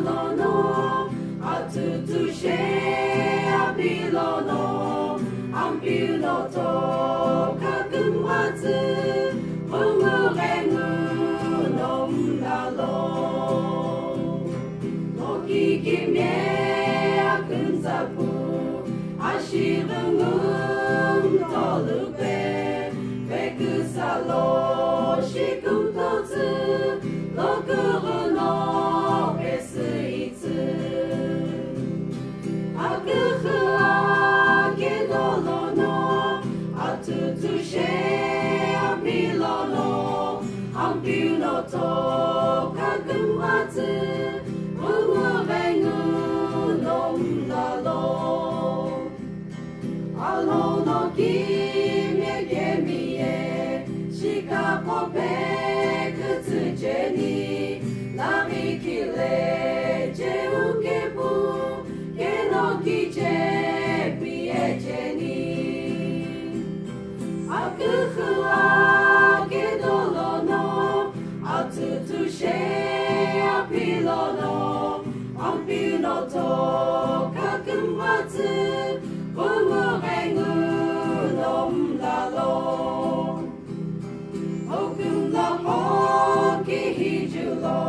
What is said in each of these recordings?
pilolono, atutushe apilono, ampiloto kakumwatsu, umurengu nomdalo. Loki kimye akunsapu, ashirungum tolupe, bekusalo shikumtotsu, lokuruno esuitsu. Akuhu akedolono, atutushe apilono, ampunoto kakumatsu, umurengu nomdalo. Alono kimye kemiye, shikapope kutsujeni, narikile jeukepu, kenokiche piecheni. Akuhu akedolono, atutushe apilono, ampunoto kakumatsu, umurengu nomdalo. Okumla hoki hijulo,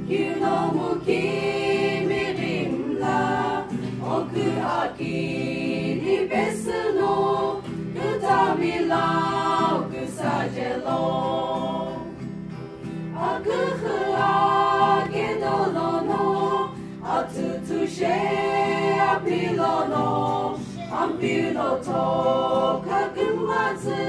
yunomuki mirimla, oku aki ni besuno, kutamila kusajelo. Akuhu akedolono, atutushe apilono, ampunoto kakumatsu.